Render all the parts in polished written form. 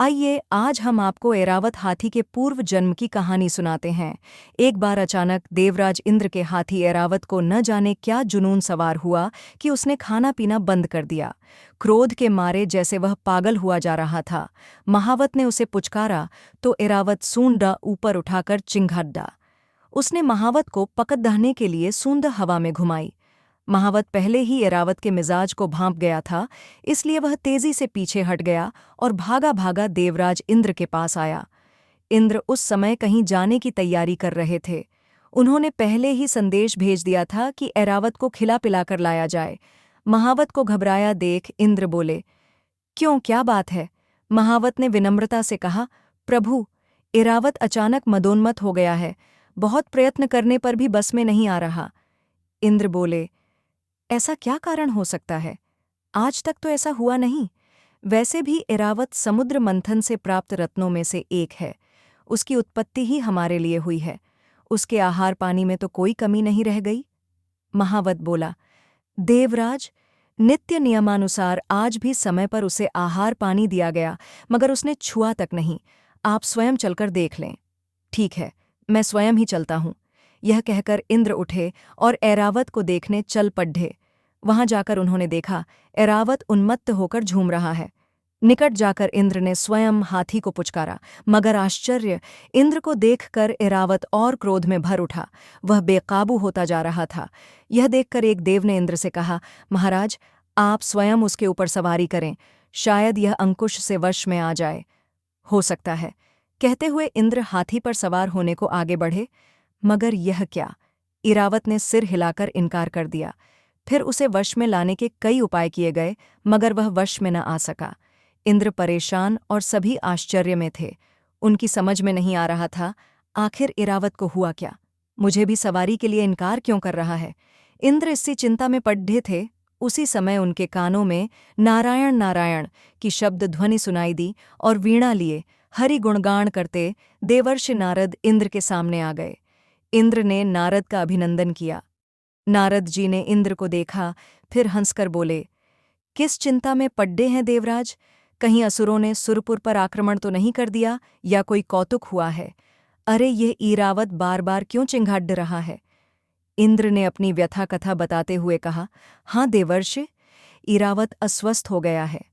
आइए आज हम आपको ऐरावत हाथी के पूर्व जन्म की कहानी सुनाते हैं। एक बार अचानक देवराज इंद्र के हाथी ऐरावत को न जाने क्या जुनून सवार हुआ कि उसने खाना पीना बंद कर दिया। क्रोध के मारे जैसे वह पागल हुआ जा रहा था। महावत ने उसे पुचकारा तो ऐरावत सूंड ऊपर उठाकर चिंघाड़ा। उसने महावत को पकड़ने के लिए सूंड हवा में घुमाई। महावत पहले ही ऐरावत के मिजाज को भांप गया था, इसलिए वह तेजी से पीछे हट गया और भागा भागा देवराज इंद्र के पास आया। इंद्र उस समय कहीं जाने की तैयारी कर रहे थे। उन्होंने पहले ही संदेश भेज दिया था कि ऐरावत को खिला पिलाकर लाया जाए। महावत को घबराया देख इंद्र बोले, क्यों, क्या बात है? महावत ने विनम्रता से कहा, प्रभु, ऐरावत अचानक मदोन्मत्त हो गया है। बहुत प्रयत्न करने पर भी बस में नहीं आ रहा। इंद्र बोले, ऐसा क्या कारण हो सकता है? आज तक तो ऐसा हुआ नहीं। वैसे भी ऐरावत समुद्र मंथन से प्राप्त रत्नों में से एक है। उसकी उत्पत्ति ही हमारे लिए हुई है। उसके आहार पानी में तो कोई कमी नहीं रह गई। महावत बोला, देवराज, नित्य नियमानुसार आज भी समय पर उसे आहार पानी दिया गया, मगर उसने छुआ तक नहीं। आप स्वयं चलकर देख लें। ठीक है, मैं स्वयं ही चलता हूँ। यह कहकर इंद्र उठे और ऐरावत को देखने चल पड़े। वहां जाकर उन्होंने देखा, ऐरावत उन्मत्त होकर झूम रहा है। निकट जाकर इंद्र ने स्वयं हाथी को पुचकारा, मगर आश्चर्य, इंद्र को देखकर ऐरावत और क्रोध में भर उठा। वह बेकाबू होता जा रहा था। यह देखकर एक देव ने इंद्र से कहा, महाराज, आप स्वयं उसके ऊपर सवारी करें, शायद यह अंकुश से वश में आ जाए। हो सकता है। कहते हुए इंद्र हाथी पर सवार होने को आगे बढ़े, मगर यह क्या? ऐरावत ने सिर हिलाकर इनकार कर दिया। फिर उसे वश में लाने के कई उपाय किए गए, मगर वह वश में न आ सका। इंद्र परेशान और सभी आश्चर्य में थे। उनकी समझ में नहीं आ रहा था, आखिर ऐरावत को हुआ क्या? मुझे भी सवारी के लिए इनकार क्यों कर रहा है? इंद्र इसी चिंता में पड़े थे। उसी समय उनके कानों में नारायण नारायण की शब्द ध्वनि सुनाई दी और वीणा लिए हरि गुणगान करते देवर्षि नारद इंद्र के सामने आ गए। इंद्र ने नारद का अभिनंदन किया। नारद जी ने इंद्र को देखा, फिर हंसकर बोले, किस चिंता में पड्डे हैं देवराज? कहीं असुरों ने सुरपुर पर आक्रमण तो नहीं कर दिया या कोई कौतुक हुआ है? अरे, ये ऐरावत बार बार क्यों चिंघाड़ रहा है? इंद्र ने अपनी व्यथा कथा बताते हुए कहा, हाँ देवर्षि, ऐरावत अस्वस्थ हो गया है,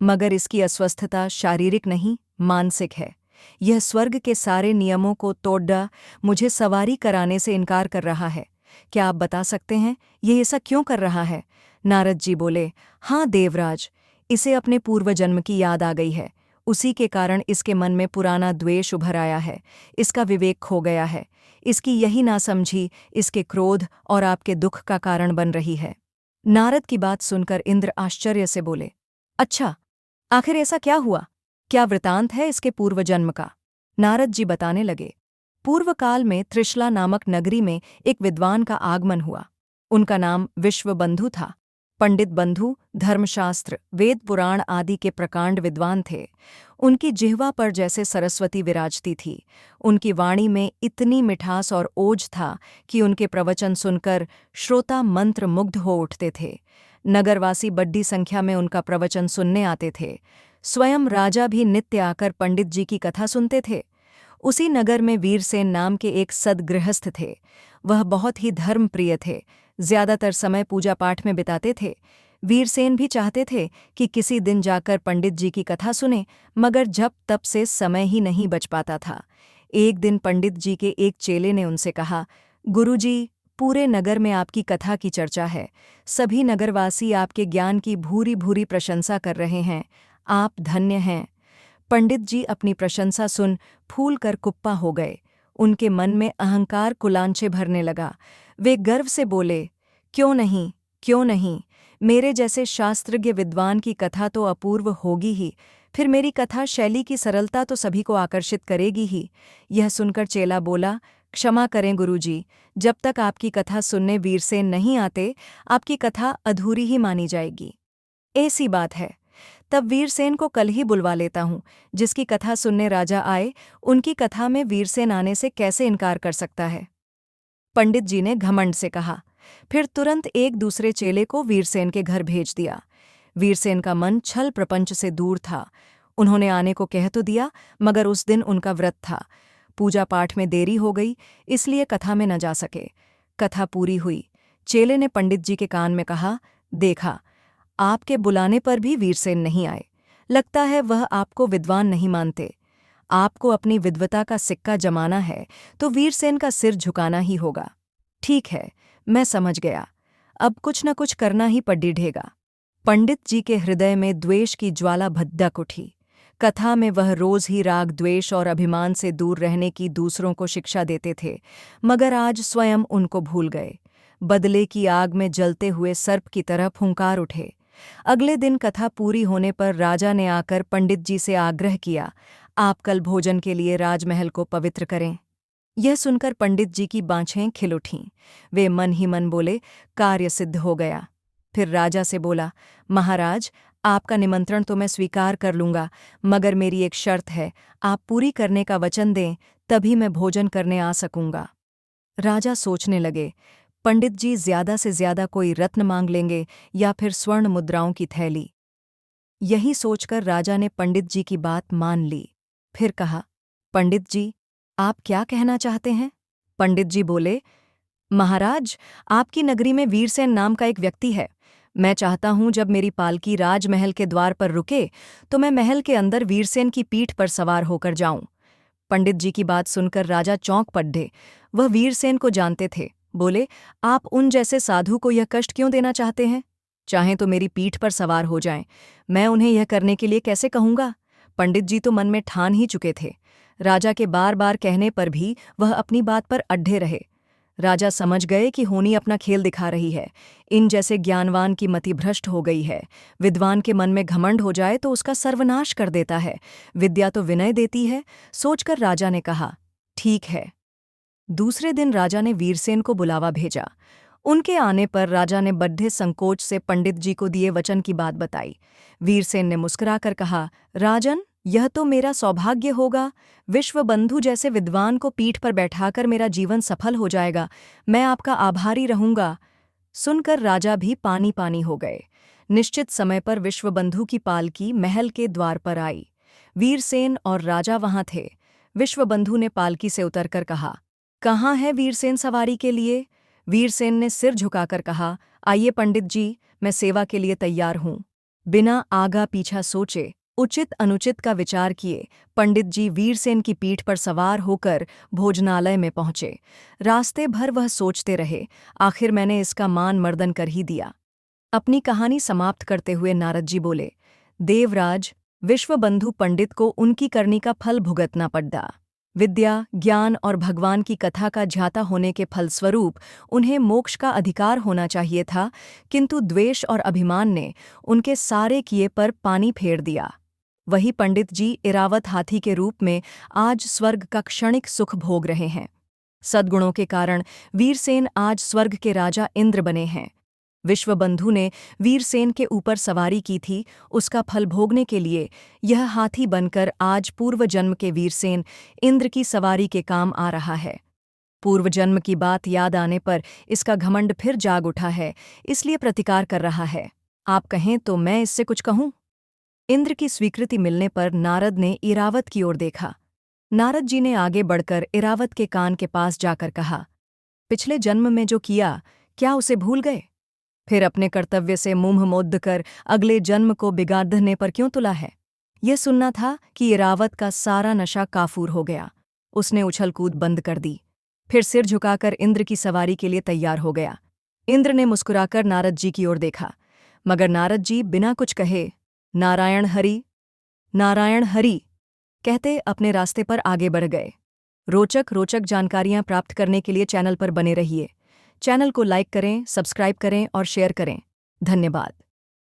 मगर इसकी अस्वस्थता शारीरिक नहीं, मानसिक है। यह स्वर्ग के सारे नियमों को तोड़ मुझे सवारी कराने से इनकार कर रहा है। क्या आप बता सकते हैं ये ऐसा क्यों कर रहा है? नारद जी बोले, हाँ देवराज, इसे अपने पूर्वजन्म की याद आ गई है। उसी के कारण इसके मन में पुराना द्वेष उभर आया है। इसका विवेक खो गया है। इसकी यही नासमझी इसके क्रोध और आपके दुख का कारण बन रही है। नारद की बात सुनकर इंद्र आश्चर्य से बोले, अच्छा, आखिर ऐसा क्या हुआ? क्या वृतांत है इसके पूर्वजन्म का? नारद जी बताने लगे, पूर्वकाल में त्रिशला नामक नगरी में एक विद्वान का आगमन हुआ। उनका नाम विश्वबंधु था। पंडित बंधु धर्मशास्त्र, वेद पुराण आदि के प्रकांड विद्वान थे। उनकी जिह्वा पर जैसे सरस्वती विराजती थी। उनकी वाणी में इतनी मिठास और ओज था कि उनके प्रवचन सुनकर श्रोता मंत्र मुग्ध हो उठते थे। नगरवासी बड्डी संख्या में उनका प्रवचन सुनने आते थे। स्वयं राजा भी नित्य आकर पंडित जी की कथा सुनते थे। उसी नगर में वीरसेन नाम के एक सद्गृहस्थ थे। वह बहुत ही धर्मप्रिय थे, ज्यादातर समय पूजा पाठ में बिताते थे। वीरसेन भी चाहते थे कि किसी दिन जाकर पंडित जी की कथा सुने, मगर जब तब से समय ही नहीं बच पाता था। एक दिन पंडित जी के एक चेले ने उनसे कहा, गुरुजी, पूरे नगर में आपकी कथा की चर्चा है। सभी नगरवासी आपके ज्ञान की भूरी भूरी प्रशंसा कर रहे हैं। आप धन्य हैं। पंडित जी अपनी प्रशंसा सुन फूल कर कुप्पा हो गए। उनके मन में अहंकार कुलांचे भरने लगा। वे गर्व से बोले, क्यों नहीं, क्यों नहीं, मेरे जैसे शास्त्रज्ञ विद्वान की कथा तो अपूर्व होगी ही, फिर मेरी कथा शैली की सरलता तो सभी को आकर्षित करेगी ही। यह सुनकर चेला बोला, क्षमा करें गुरुजी, जब तक आपकी कथा सुनने वीरसेन नहीं आते, आपकी कथा अधूरी ही मानी जाएगी। ऐसी बात है, तब वीरसेन को कल ही बुलवा लेता हूँ। जिसकी कथा सुनने राजा आए, उनकी कथा में वीरसेन आने से कैसे इनकार कर सकता है? पंडित जी ने घमंड से कहा। फिर तुरंत एक दूसरे चेले को वीरसेन के घर भेज दिया। वीरसेन का मन छल प्रपंच से दूर था। उन्होंने आने को कह तो दिया, मगर उस दिन उनका व्रत था। पूजा पाठ में देरी हो गई, इसलिए कथा में न जा सके। कथा पूरी हुई। चेले ने पंडित जी के कान में कहा, देखा, आपके बुलाने पर भी वीरसेन नहीं आए। लगता है वह आपको विद्वान नहीं मानते। आपको अपनी विद्वता का सिक्का जमाना है तो वीरसेन का सिर झुकाना ही होगा। ठीक है, मैं समझ गया। अब कुछ न कुछ करना ही पड़ेगा। पंडित जी के हृदय में द्वेष की ज्वाला भड़क उठी। कथा में वह रोज ही राग, द्वेष और अभिमान से दूर रहने की दूसरों को शिक्षा देते थे, मगर आज स्वयं उनको भूल गए। बदले की आग में जलते हुए सर्प की तरह फुंकार उठे। अगले दिन कथा पूरी होने पर राजा ने आकर पंडित जी से आग्रह किया, आप कल भोजन के लिए राजमहल को पवित्र करें। यह सुनकर पंडित जी की बाँछें खिल उठीं। वे मन ही मन बोले, कार्य सिद्ध हो गया। फिर राजा से बोला, महाराज, आपका निमंत्रण तो मैं स्वीकार कर लूंगा, मगर मेरी एक शर्त है, आप पूरी करने का वचन दें, तभी मैं भोजन करने आ सकूंगा। राजा सोचने लगे, पंडित जी ज्यादा से ज्यादा कोई रत्न मांग लेंगे या फिर स्वर्ण मुद्राओं की थैली। यही सोचकर राजा ने पंडित जी की बात मान ली। फिर कहा, पंडित जी, आप क्या कहना चाहते हैं? पंडित जी बोले, महाराज, आपकी नगरी में वीरसेन नाम का एक व्यक्ति है। मैं चाहता हूं जब मेरी पालकी राजमहल के द्वार पर रुके तो मैं महल के अंदर वीरसेन की पीठ पर सवार होकर जाऊं। पंडित जी की बात सुनकर राजा चौंक पड़े। वह वीरसेन को जानते थे। बोले, आप उन जैसे साधु को यह कष्ट क्यों देना चाहते हैं? चाहें तो मेरी पीठ पर सवार हो जाएं, मैं उन्हें यह करने के लिए कैसे कहूंगा? पंडित जी तो मन में ठान ही चुके थे। राजा के बार बार कहने पर भी वह अपनी बात पर अड्ढे रहे। राजा समझ गए कि होनी अपना खेल दिखा रही है। इन जैसे ज्ञानवान की मति भ्रष्ट हो गई है। विद्वान के मन में घमंड हो जाए तो उसका सर्वनाश कर देता है। विद्या तो विनय देती है। सोचकर राजा ने कहा, ठीक है। दूसरे दिन राजा ने वीरसेन को बुलावा भेजा। उनके आने पर राजा ने बड्ढे संकोच से पंडित जी को दिए वचन की बात बताई। वीरसेन ने मुस्कुराकर कहा, राजन, यह तो मेरा सौभाग्य होगा। विश्वबंधु जैसे विद्वान को पीठ पर बैठाकर मेरा जीवन सफल हो जाएगा। मैं आपका आभारी रहूंगा। सुनकर राजा भी पानी पानी हो गए। निश्चित समय पर विश्वबंधु की पालकी महल के द्वार पर आई। वीरसेन और राजा वहां थे। विश्वबंधु ने पालकी से उतरकर कहा, कहाँ है वीरसेन सवारी के लिए? वीरसेन ने सिर झुकाकर कहा, आइए पंडित जी, मैं सेवा के लिए तैयार हूं। बिना आगा पीछा सोचे, उचित अनुचित का विचार किए, पंडित जी वीरसेन की पीठ पर सवार होकर भोजनालय में पहुंचे। रास्ते भर वह सोचते रहे, आखिर मैंने इसका मान मर्दन कर ही दिया। अपनी कहानी समाप्त करते हुए नारद जी बोले, देवराज, विश्वबंधु पंडित को उनकी करनी का फल भुगतना पड़ा। विद्या, ज्ञान और भगवान की कथा का ज्ञाता होने के फलस्वरूप उन्हें मोक्ष का अधिकार होना चाहिए था, किंतु द्वेष और अभिमान ने उनके सारे किए पर पानी फेर दिया। वही पंडित जी इरावत हाथी के रूप में आज स्वर्ग का क्षणिक सुख भोग रहे हैं। सद्गुणों के कारण वीरसेन आज स्वर्ग के राजा इंद्र बने हैं। विश्वबंधु ने वीरसेन के ऊपर सवारी की थी, उसका फल भोगने के लिए यह हाथी बनकर आज पूर्व जन्म के वीरसेन इंद्र की सवारी के काम आ रहा है। पूर्व जन्म की बात याद आने पर इसका घमंड फिर जाग उठा है, इसलिए प्रतिकार कर रहा है। आप कहें तो मैं इससे कुछ कहूं? इंद्र की स्वीकृति मिलने पर नारद ने इरावत की ओर देखा। नारद जी ने आगे बढ़कर इरावत के कान के पास जाकर कहा, पिछले जन्म में जो किया, क्या उसे भूल गए? फिर अपने कर्तव्य से मुंह मोद कर अगले जन्म को बिगाड़ने पर क्यों तुला है? यह सुनना था कि इरावत का सारा नशा काफूर हो गया। उसने उछल कूद बंद कर दी। फिर सिर झुकाकर इंद्र की सवारी के लिए तैयार हो गया। इंद्र ने मुस्कुराकर नारद जी की ओर देखा, मगर नारद जी बिना कुछ कहे नारायण हरि कहते अपने रास्ते पर आगे बढ़ गए। रोचक जानकारियां प्राप्त करने के लिए चैनल पर बने रहिए। चैनल को लाइक करें, सब्सक्राइब करें और शेयर करें। धन्यवाद।